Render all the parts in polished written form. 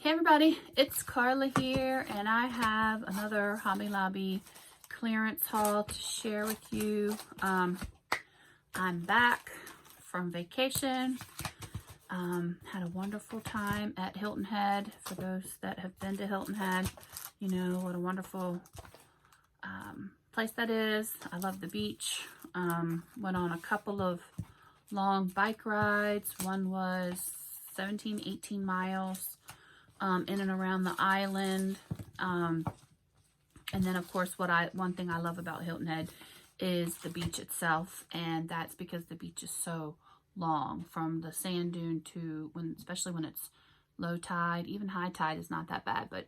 Hey everybody, it's Carla here, and I have another Hobby Lobby clearance haul to share with you. I'm back from vacation. Had a wonderful time at Hilton Head. For those that have been to Hilton Head, you know what a wonderful place that is. I love the beach. Went on a couple of long bike rides. One was 18 miles. In and around the island, and then of course one thing I love about Hilton Head is the beach itself, and that's because the beach is so long, from the sand dune to especially when it's low tide. Even high tide is not that bad, but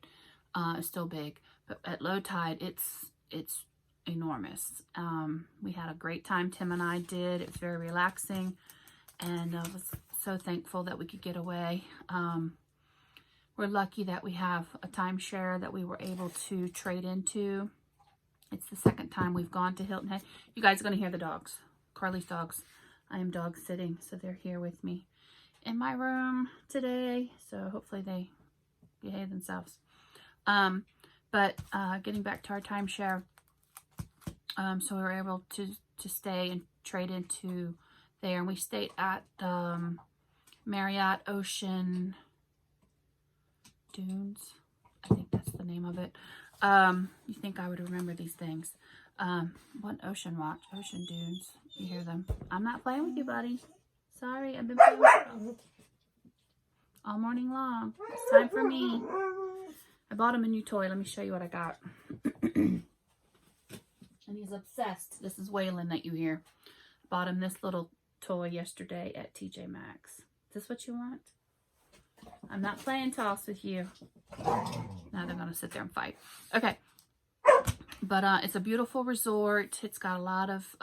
it's still big. But at low tide, it's enormous. We had a great time. Tim and I did. It was very relaxing, and I was so thankful that we could get away. We're lucky that we have a timeshare that we were able to trade into. It's the second time we've gone to Hilton Head. You guys are going to hear the dogs. Carly's dogs. I am dog sitting, so they're here with me in my room today. So hopefully they behave themselves. But getting back to our timeshare, so we were able to stay and trade into there. And we stayed at Marriott Ocean Dunes, I think that's the name of it. You think I would remember these things. What Ocean Dunes. You hear them. I'm not playing with you, buddy. Sorry, I've been playing with you all morning long. It's time for me. I bought him a new toy. Let me show you what I got. And he's obsessed. This is Waylon that you hear. Bought him this little toy yesterday at TJ Maxx. Is this what you want? I'm not playing toss with you. Now they're going to sit there and fight. Okay. But it's a beautiful resort. It's got a lot of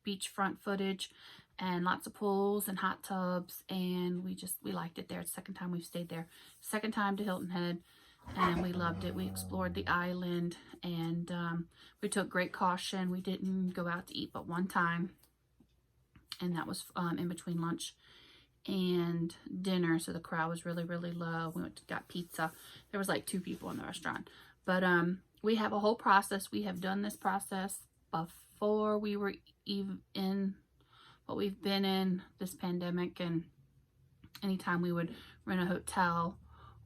beachfront footage and lots of pools and hot tubs. And we liked it there. It's the second time we've stayed there. Second time to Hilton Head. And we loved it. We explored the island. And we took great caution. We didn't go out to eat but one time. And that was in between lunch and dinner, so the crowd was really low. We got pizza. There was like 2 people in the restaurant, but we have a whole process. We have done this process before we were even in what we've been in this pandemic, and anytime we would rent a hotel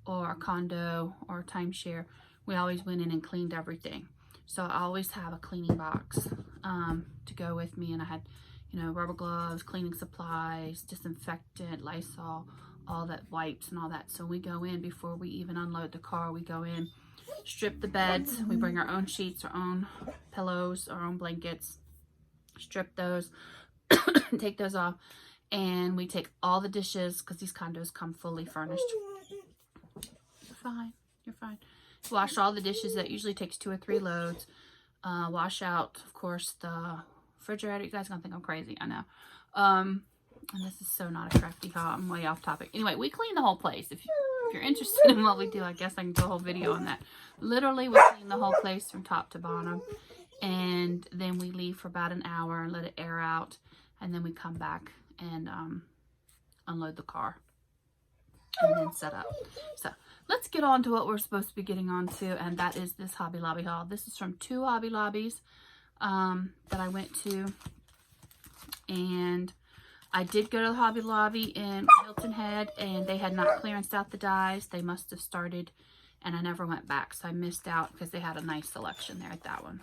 or a condo or a timeshare, we always went in and cleaned everything. So I always have a cleaning box to go with me, and I had, you know, rubber gloves, cleaning supplies, disinfectant, Lysol, all that, wipes and all that. So we go in before we even unload the car. We go in, strip the beds. We bring our own sheets, our own pillows, our own blankets, strip those, take those off. And we take all the dishes, because these condos come fully furnished. You're fine. You're fine. Wash all the dishes. That usually takes 2 or 3 loads. Wash out, of course, the refrigerator. You guys are gonna think I'm crazy, I know. And this is so not a crafty haul. I'm way off topic. Anyway, we clean the whole place. If you're interested in what we do, I guess I can do a whole video on that. Literally, we clean the whole place from top to bottom, and then we leave for about an hour and let it air out, and then we come back and unload the car and then set up. So let's get on to what we're supposed to be getting on to, and that is this Hobby Lobby haul. This is from 2 Hobby Lobbies that I went to, and I did go to the Hobby Lobby in Hilton Head, and they had not clearanced out the dies. They must have started, and I never went back, so I missed out, because they had a nice selection there at that one.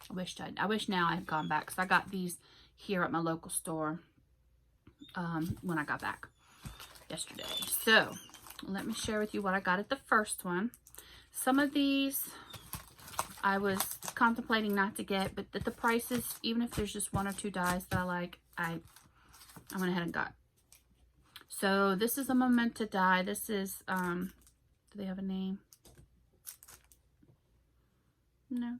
I wish now I had gone back, because I got these here at my local store when I got back yesterday. So let me share with you what I got at the first one. Some of these I was contemplating not to get, but the prices, even if there's just 1 or 2 dies that I like, I went ahead and got. So this is a Memento die. This is, do they have a name? No.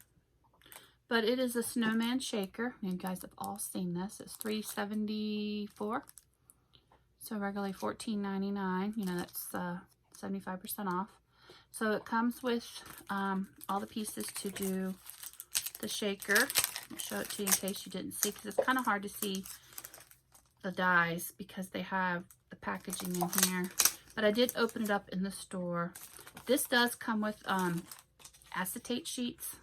But it is a Snowman Shaker. You guys have all seen this. It's $3.74. So regularly $14.99. You know, that's 75% off. So it comes with all the pieces to do the shaker. I'll show it to you in case you didn't see, because it's kind of hard to see the dies because they have the packaging in here. but I did open it up in the store. This does come with acetate sheets.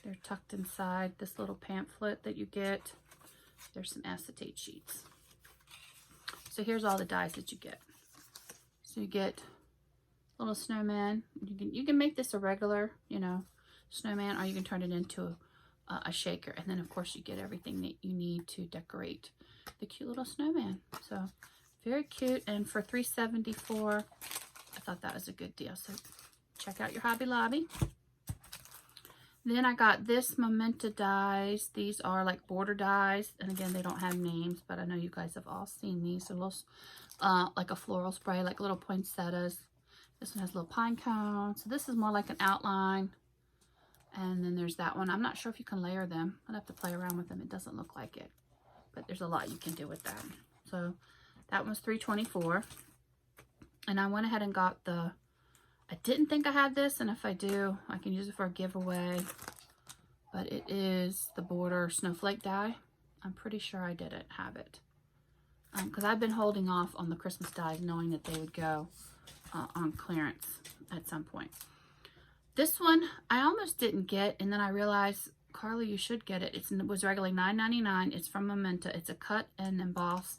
They're tucked inside this little pamphlet that you get. There's some acetate sheets. So here's all the dies that you get. So you get a little snowman. You can make this a regular, you know, snowman, or you can turn it into a shaker. And then of course you get everything that you need to decorate the cute little snowman. So very cute. And for $3.74, I thought that was a good deal. So check out your Hobby Lobby. Then I got this Memento dies. These are like border dies. And again, they don't have names, but I know you guys have all seen these. They're little, like a floral spray, like little poinsettias. This one has a little pine cone. So this is more like an outline. And then there's that one. I'm not sure if you can layer them. I'd have to play around with them. It doesn't look like it. But there's a lot you can do with that. So that one's $3.24. And I went ahead and got the... I didn't think I had this, and if I do, I can use it for a giveaway. But it is the border Snowflake Die. I'm pretty sure I didn't have it. Because I've been holding off on the Christmas dies, knowing that they would go on clearance at some point. This one, I almost didn't get, and then I realized, Carla, you should get it. It was regularly $9.99. It's from Memento. It's a cut and emboss,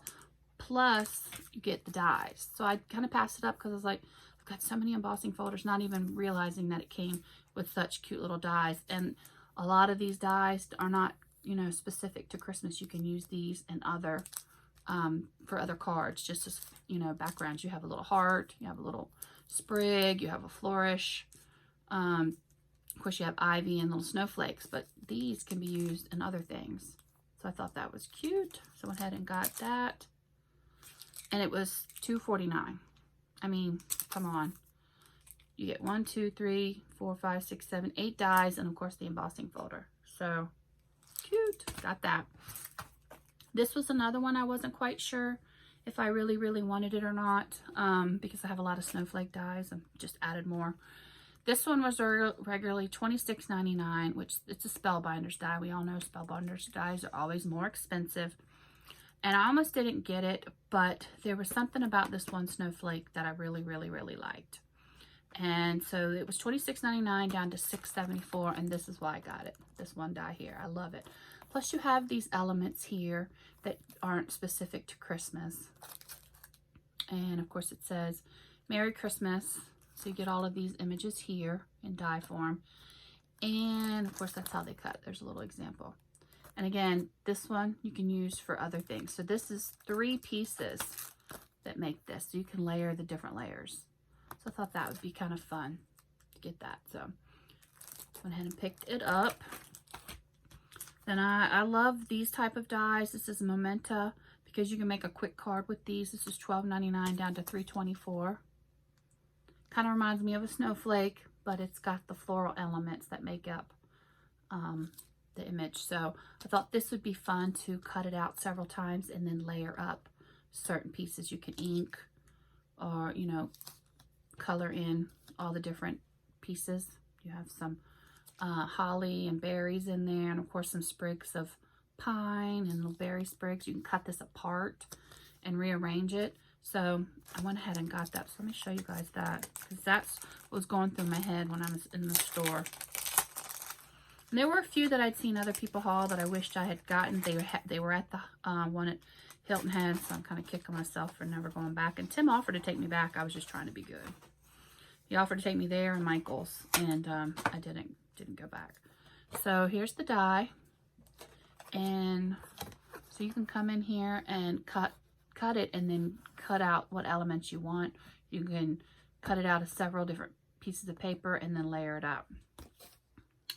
plus you get the dies. So I kind of passed it up because I was like, I've got so many embossing folders, not even realizing that it came with such cute little dies. And a lot of these dies are not, you know, specific to Christmas. You can use these and other, for other cards, just as, you know, backgrounds. You have a little heart, you have a little sprig, you have a flourish. Of course, you have ivy and little snowflakes, but these can be used in other things. So I thought that was cute. So I went ahead and got that. And it was $2.49. I mean, come on. You get 1, 2, 3, 4, 5, 6, 7, 8 dies, and of course the embossing folder. So cute. Got that. This was another one I wasn't quite sure if I really wanted it or not, because I have a lot of snowflake dies and just added more. This one was regularly $26.99, which it's a Spellbinders die. We all know Spellbinders dies are always more expensive. And I almost didn't get it, but there was something about this one snowflake that I really liked. And so it was $26.99 down to $6.74, and this is why I got it. This one die here. I love it. Plus you have these elements here that aren't specific to Christmas. And of course it says, Merry Christmas. So you get all of these images here in die form. And of course that's how they cut. There's a little example. And again, this one you can use for other things. So this is 3 pieces that make this. So you can layer the different layers. So I thought that would be kind of fun to get that. So went ahead and picked it up. Then I love these type of dies. This is Memento because you can make a quick card with these. This is $12.99 down to $3.24. Kind of reminds me of a snowflake, but it's got the floral elements that make up the image. So I thought this would be fun to cut it out several times and then layer up certain pieces. You can ink or, you know, color in all the different pieces. You have some holly and berries in there, and of course some sprigs of pine and little berry sprigs. You can cut this apart and rearrange it. So I went ahead and got that. So let me show you guys that, because that's what was going through my head when I was in the store. And there were a few that I'd seen other people haul that I wished I had gotten. They were at the one at Hilton Head, so I'm kind of kicking myself for never going back. And Tim offered to take me back. I was just trying to be good. He offered to take me there and Michael's, and I didn't go back. So here's the die, and so you can come in here and cut it, and then cut out what elements you want. You can cut it out of several different pieces of paper and then layer it up.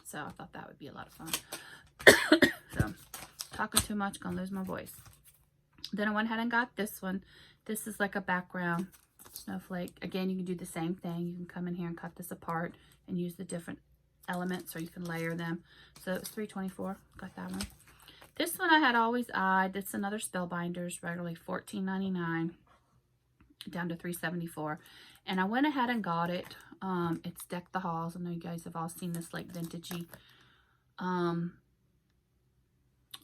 So I thought that would be a lot of fun. So talking too much, gonna lose my voice. Then I went ahead and got this one. This is like a background snowflake. Again, you can do the same thing. You can come in here and cut this apart and use the different elements, or you can layer them. So it was $3.24. Got that one. This one I had always eyed. It's another Spellbinders, regularly $14.99 down to $3.74. And I went ahead and got it. It's Deck the Halls. I know you guys have all seen this like vintagey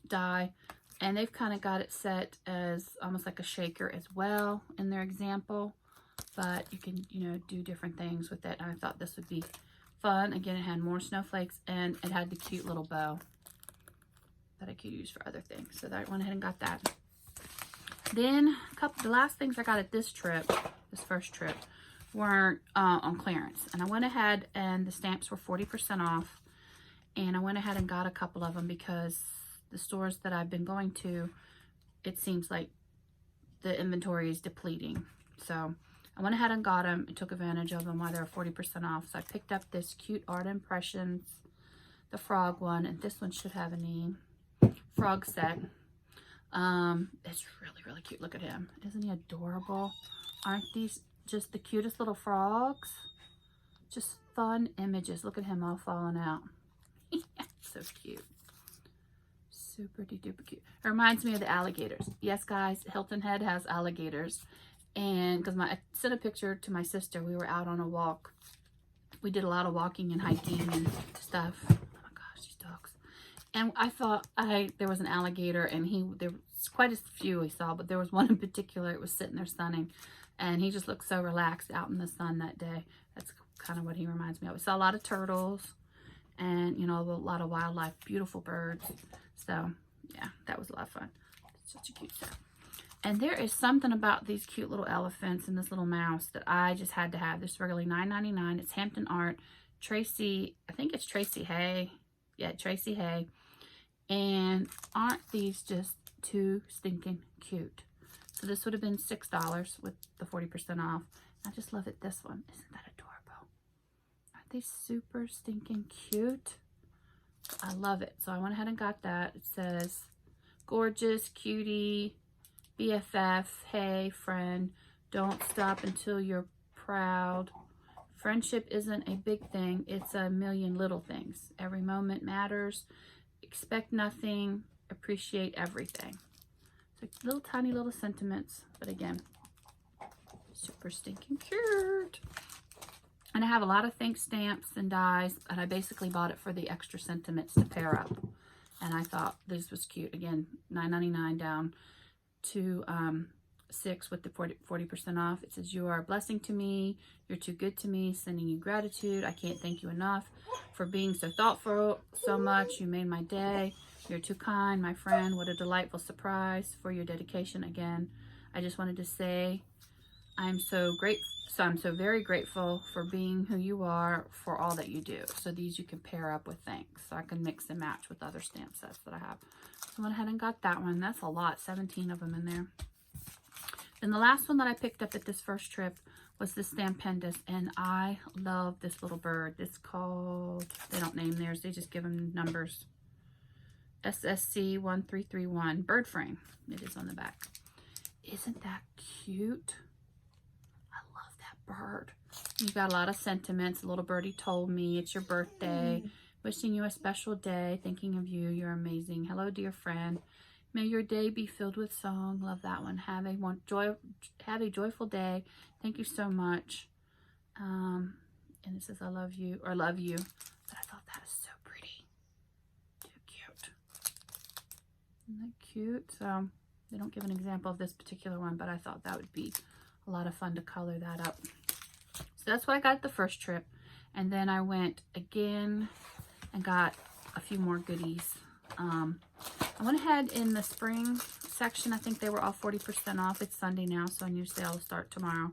die. And they've kind of got it set as almost like a shaker as well in their example. But you can, you know, do different things with it. And I thought this would be fun. Again, it had more snowflakes and it had the cute little bow that I could use for other things. So I went ahead and got that. Then the last things I got at this trip, this first trip, weren't on clearance. And I went ahead and the stamps were 40% off. And I went ahead and got a couple of them because the stores that I've been going to, it seems like the inventory is depleting. So I went ahead and got them and took advantage of them while they were 40% off. So I picked up this cute Art Impressions, the frog one, and this one should have a name. Frog set. It's really, really cute. Look at him. Isn't he adorable? Aren't these just the cutest little frogs? Just fun images. Look at him all falling out. So cute. Super duper cute. It reminds me of the alligators. Yes, guys, Hilton Head has alligators. And because I sent a picture to my sister, we were out on a walk. We did a lot of walking and hiking and stuff. Oh my gosh, these dogs. And I thought there was an alligator, and there was quite a few we saw, but there was one in particular. It was sitting there sunning, and he just looked so relaxed out in the sun that day. That's kind of what he reminds me of. We saw a lot of turtles and, you know, a lot of wildlife, beautiful birds. So yeah, that was a lot of fun. It's such a cute set. And there is something about these cute little elephants and this little mouse that I just had to have. This is regularly $9.99. It's Hampton Art. Tracy, I think it's Tracy Hay. Yeah, Tracy Hay. And aren't these just too stinking cute? So this would have been $6 with the 40% off. I just love it. This one. Isn't that adorable? Aren't they super stinking cute? I love it. So I went ahead and got that. It says, gorgeous, cutie, BFF, hey, friend, don't stop until you're proud. Friendship isn't a big thing. It's a million little things. Every moment matters. Expect nothing. Appreciate everything. So little tiny little sentiments. But again, super stinking cute. And I have a lot of thanks stamps and dies. And I basically bought it for the extra sentiments to pair up. And I thought this was cute. Again, $9.99 down to $6 with the 40% off. It says, you are a blessing to me. You're too good to me. Sending you gratitude. I can't thank you enough for being so thoughtful so much. You made my day. You're too kind, my friend. What a delightful surprise for your dedication again. I just wanted to say I'm so very grateful for being who you are, for all that you do. So these you can pair up with thanks. So I can mix and match with other stamp sets that I have. So I went ahead and got that one. That's a lot, 17 of them in there. And the last one that I picked up at this first trip was the Stampendous, and I love this little bird. It's called, they don't name theirs, they just give them numbers. SSC 1331 bird frame. It is on the back. Isn't that cute? I love that bird. You got a lot of sentiments. A little birdie told me it's your birthday. Wishing you a special day. Thinking of you. You're amazing. Hello, dear friend. May your day be filled with song. Love that one. Have a joyful day. Thank you so much. And it says I love you, or love you. But I thought that is so pretty. Too cute. Isn't that cute? So they don't give an example of this particular one, but I thought that would be a lot of fun to color that up. So that's what I got at the first trip. And then I went again and got a few more goodies. I went ahead in the spring section. I think they were all 40% off. It's Sunday now, so new sale will start tomorrow.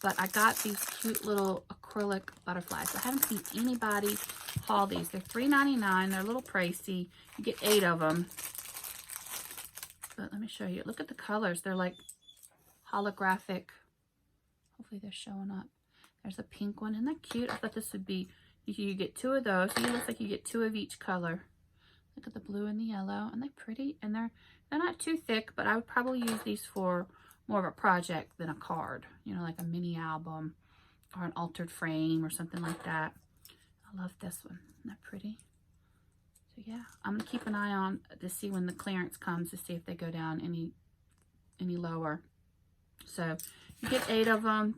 But I got these cute little acrylic butterflies. I haven't seen anybody haul these. They're $3.99. They're a little pricey. You get 8 of them. But let me show you. Look at the colors. They're like holographic. Hopefully they're showing up. There's a pink one. Isn't that cute? I thought this would be, you get 2 of those. It looks like you get 2 of each color. Look at the blue and the yellow. And they're pretty. And they're not too thick, but I would probably use these for more of a project than a card. You know, like a mini album or an altered frame or something like that. I love this one. Isn't that pretty? So yeah, I'm going to keep an eye on to see when the clearance comes to see if they go down any lower. So you get 8 of them.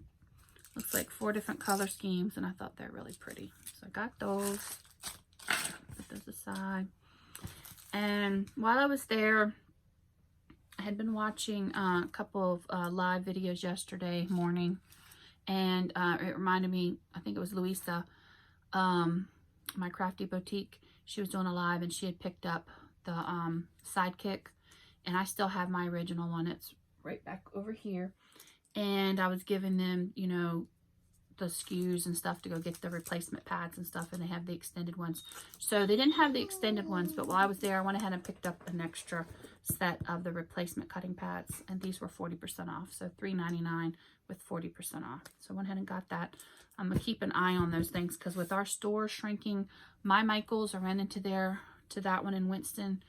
Looks like 4 different color schemes, and I thought they're really pretty. So I got those. Put those aside. And while I was there, I had been watching a couple of live videos yesterday morning, and it reminded me, I think it was Louisa, my Crafty Boutique. She was doing a live, and she had picked up the Sidekick, and I still have my original one. It's right back over here. And I was giving them, you know, the SKUs and stuff to go get the replacement pads and stuff, and they have the extended ones. So they didn't have the extended ones, but while I was there, I went ahead and picked up an extra set of the replacement cutting pads, and these were 40% off. So $3.99 with 40% off. So I went ahead and got that. I'm gonna keep an eye on those things, because with our store shrinking, my Michaels, I ran into that one in Winston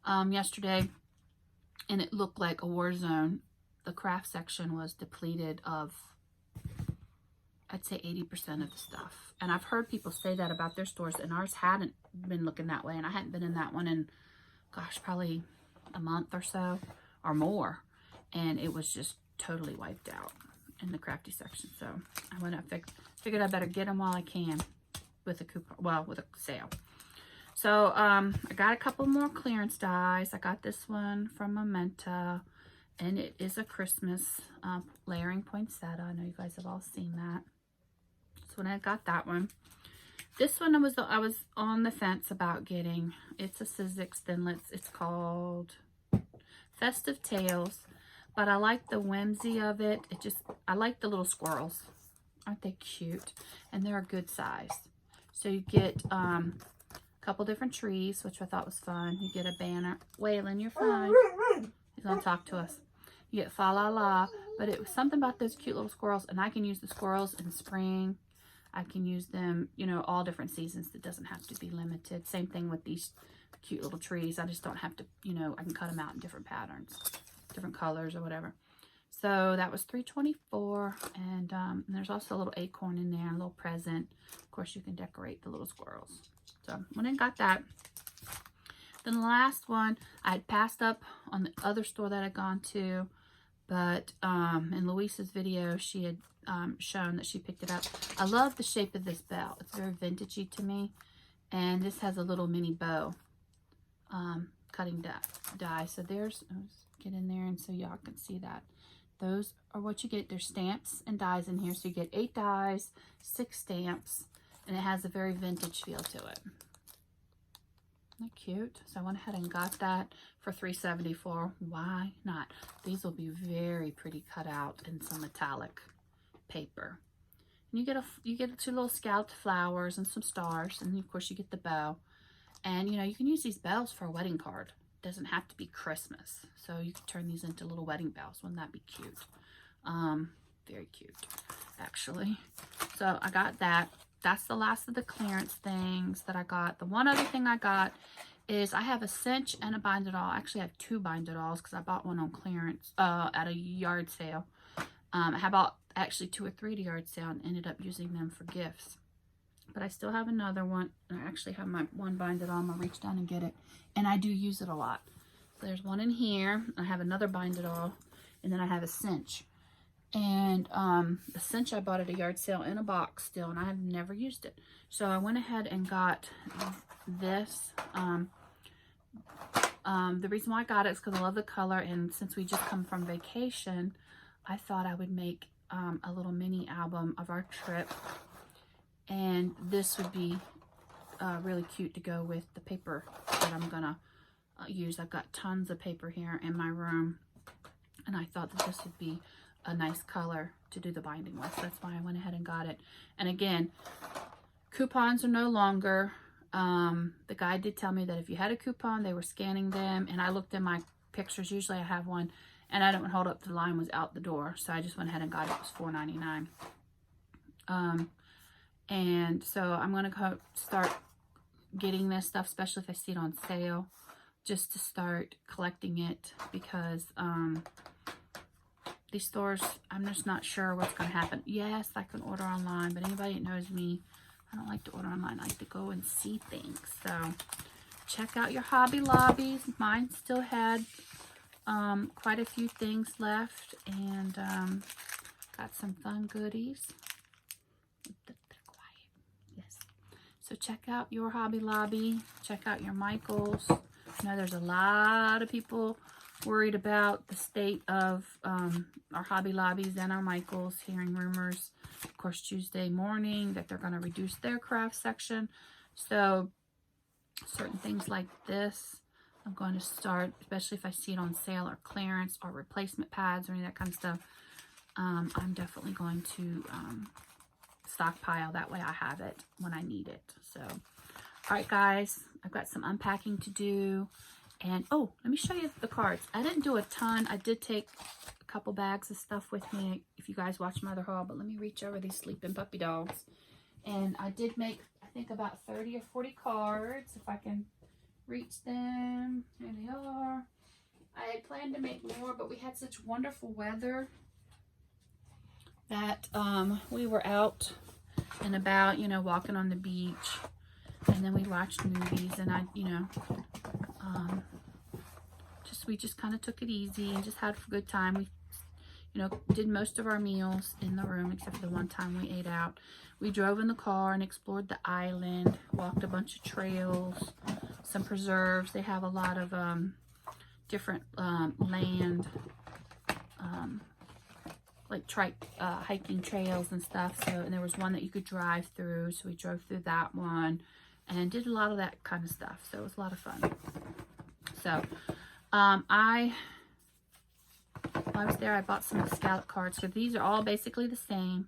yesterday, and it looked like a war zone. The craft section was depleted of, I'd say 80% of the stuff. And I've heard people say that about their stores, and ours hadn't been looking that way. And I hadn't been in that one in, gosh, probably a month or so or more. And it was just totally wiped out in the crafty section. So I went up, figured I better get them while I can with a coupon, well, with a sale. So I got a couple more clearance dies. I got this one from Memento, and it is a Christmas layering poinsettia. I know you guys have all seen that. So when I got that one, this one I was on the fence about getting. It's a Sizzix Thinlits. It's called Festive Tales, but I like the whimsy of it. I like the little squirrels. Aren't they cute? And they're a good size. So you get a couple different trees, which I thought was fun. You get a banner. Waylon, you're fine. He's gonna talk to us. You get fa la la, but it was something about those cute little squirrels, and I can use the squirrels in spring. I can use them, you know, all different seasons. It doesn't have to be limited. Same thing with these cute little trees. I just don't have to, you know, I can cut them out in different patterns, different colors or whatever. So that was $3.24, and there's also a little acorn in there, a little present. Of course, you can decorate the little squirrels. So when I got that, then the last one, I had passed up on the other store that I'd gone to, but in Louisa's video, she had shown that she picked it up. I love the shape of this bell. It's very vintagey to me, and this has a little mini bow cutting die. So there's, let's get in there and so y'all can see that. Those are what you get. There's stamps and dies in here. So you get 8 dies, 6 stamps, and it has a very vintage feel to it. Isn't that cute? So I went ahead and got that for $3.74. Why not? These will be very pretty cut out in some metallic paper. And you get 2 little scalloped flowers and some stars, and of course you get the bow. And you know, you can use these bells for a wedding card. It doesn't have to be Christmas, so you can turn these into little wedding bells. Wouldn't that be cute? Very cute, actually. So I got that. That's the last of the clearance things that I got. The one other thing I got is I have a cinch and a bind it all. Actually, I have 2 bind it alls because I bought one on clearance at a yard sale. I bought actually 2 or 3 at a yard sale and ended up using them for gifts. But I still have another one. I actually have my one bind it all. I'm gonna reach down and get it, and I do use it a lot. So there's one in here. I have another bind it all, and then I have a cinch. And the cinch I bought at a yard sale in a box still, and I have never used it. So I went ahead and got this. The reason why I got it is because I love the color, and since we just come from vacation, I thought I would make a little mini album of our trip, and this would be really cute to go with the paper that I'm gonna use. I've got tons of paper here in my room, and I thought that this would be a nice color to do the binding with. So that's why I went ahead and got it. And again, coupons are no longer. The guy did tell me that if you had a coupon, they were scanning them, and I looked in my pictures. Usually I have one, and I didn't hold up, the line was out the door, so I just went ahead and got it. It was $4.99. And so I'm gonna go start getting this stuff, especially if I see it on sale, just to start collecting it, because these stores, I'm just not sure what's going to happen. Yes, I can order online, but anybody that knows me, I don't like to order online. I like to go and see things. So check out your Hobby Lobbies. Mine still had quite a few things left, and got some fun goodies. They're quiet. Yes. So check out your Hobby Lobby. Check out your Michaels. I know there's a lot of people worried about the state of our Hobby Lobbies and our Michaels, hearing rumors, of course, Tuesday morning that they're going to reduce their craft section. So certain things like this, I'm going to start, especially if I see it on sale or clearance or replacement pads or any of that kind of stuff. I'm definitely going to stockpile. That way I have it when I need it. So, all right, guys, I've got some unpacking to do. And, oh, let me show you the cards. I didn't do a ton. I did take a couple bags of stuff with me if you guys watch my other haul. But let me reach over these sleeping puppy dogs. And I did make, I think, about 30 or 40 cards. If I can reach them. Here they are. I had planned to make more, but we had such wonderful weather that we were out and about, you know, walking on the beach. And then we watched movies, and I, you know, we just kind of took it easy and just had a good time. We, you know, did most of our meals in the room, except for the one time we ate out. We drove in the car and explored the island, walked a bunch of trails, some preserves. They have a lot of different land, like hiking trails and stuff. So, and there was one that you could drive through, so we drove through that one and did a lot of that kind of stuff. So it was a lot of fun. So while I was there, I bought some of the Scallop Cards. So these are all basically the same,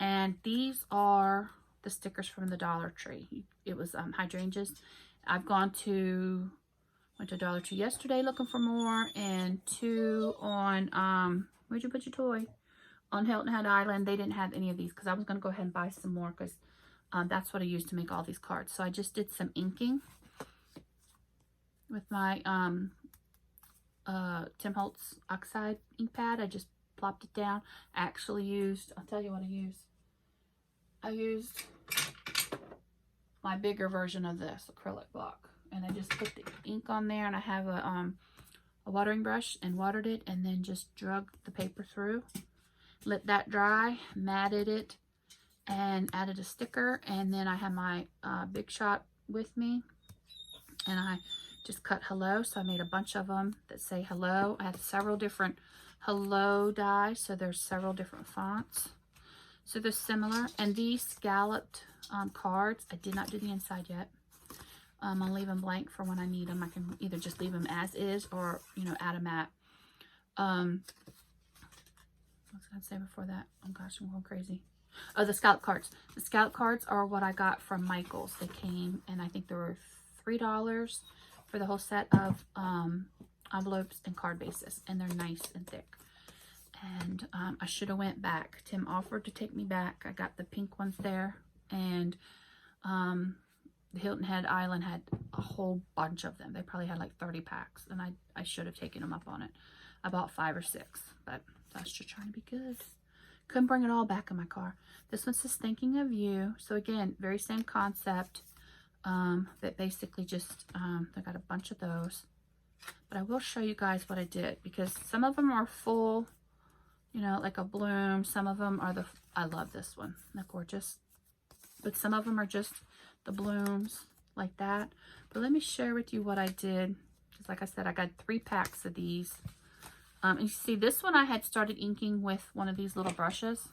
and these are the stickers from the Dollar Tree. It was hydrangeas. I've went to Dollar Tree yesterday looking for more, and 2 on where'd you put your toy? On Hilton Head Island. They didn't have any of these because I was going to go ahead and buy some more, because that's what I used to make all these cards. So I just did some inking with my Tim Holtz Oxide ink pad. I just plopped it down. I actually used, I'll tell you what I used. I used my bigger version of this acrylic block, and I just put the ink on there, and I have a watering brush and watered it, and then just drug the paper through, let that dry, matted it, and added a sticker. And then I have my Big Shot with me, and I just cut hello. So I made a bunch of them that say hello. I have several different hello die, so there's several different fonts, so they're similar. And these scalloped cards, I did not do the inside yet. I'll leave them blank for when I need them. I can either just leave them as is, or, you know, add a mat. What was I going to say before that? Oh gosh, I'm going crazy. Oh, the Scallop Cards. The Scallop Cards are what I got from Michaels. They came, and I think there were $3 for the whole set of envelopes and card bases, and they're nice and thick. And I should have went back. Tim offered to take me back. I got the pink ones there, and the Hilton Head Island had a whole bunch of them. They probably had like 30 packs, and I should have taken them up on it. I bought 5 or 6, but that's just trying to be good. Couldn't bring it all back in my car. This one says thinking of you. So again, very same concept. That basically just, I got a bunch of those. But I will show you guys what I did, because some of them are full, you know, like a bloom. Some of them are I love this one. Isn't that gorgeous? But some of them are just the blooms like that. But let me share with you what I did. Because like I said, I got 3 packs of these. And you see, this one I had started inking with one of these little brushes.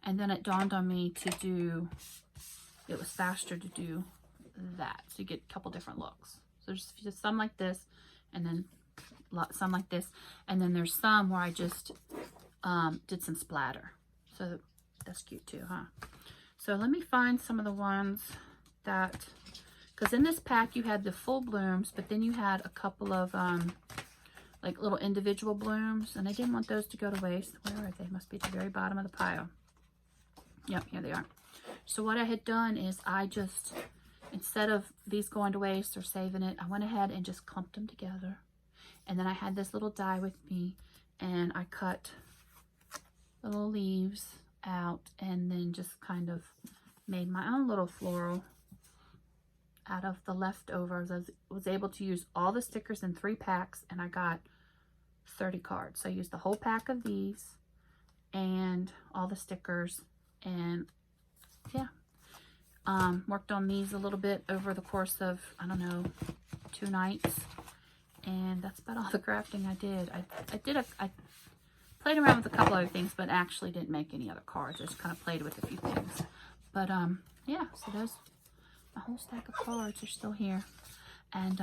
And then it dawned on me to do, it was faster to do that. So you get a couple different looks. So there's just some like this, and then some like this. And then there's some where I just did some splatter. So that's cute too, huh? So let me find some of the ones that, because in this pack you had the full blooms, but then you had a couple of like little individual blooms, and I didn't want those to go to waste. Where are they? Must be at the very bottom of the pile. Yep, here they are. So what I had done is I just, instead of these going to waste or saving it, I went ahead and just clumped them together. And then I had this little die with me, and I cut little leaves out, and then just kind of made my own little floral out of the leftovers. I was able to use all the stickers in 3 packs, and I got 30 cards. So I used the whole pack of these and all the stickers, and yeah, worked on these a little bit over the course of, I don't know, 2 nights, And that's about all the crafting I did. I played around with a couple other things, but actually didn't make any other cards. I just kind of played with a few things. But yeah, so there's a whole stack of cards are still here. And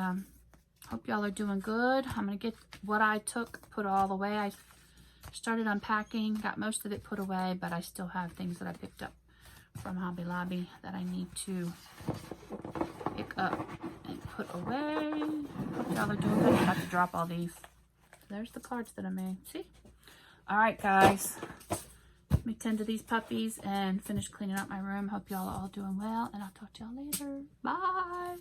hope y'all are doing good. I'm gonna get what I took put all away. I started unpacking, got most of it put away, but I still have things that I picked up from Hobby Lobby that I need to pick up and put away. Hope y'all are doing good. I'm about to drop all these. There's the cards that I made. See? All right, guys. Let me tend to these puppies and finish cleaning up my room. Hope y'all are all doing well, and I'll talk to y'all later. Bye.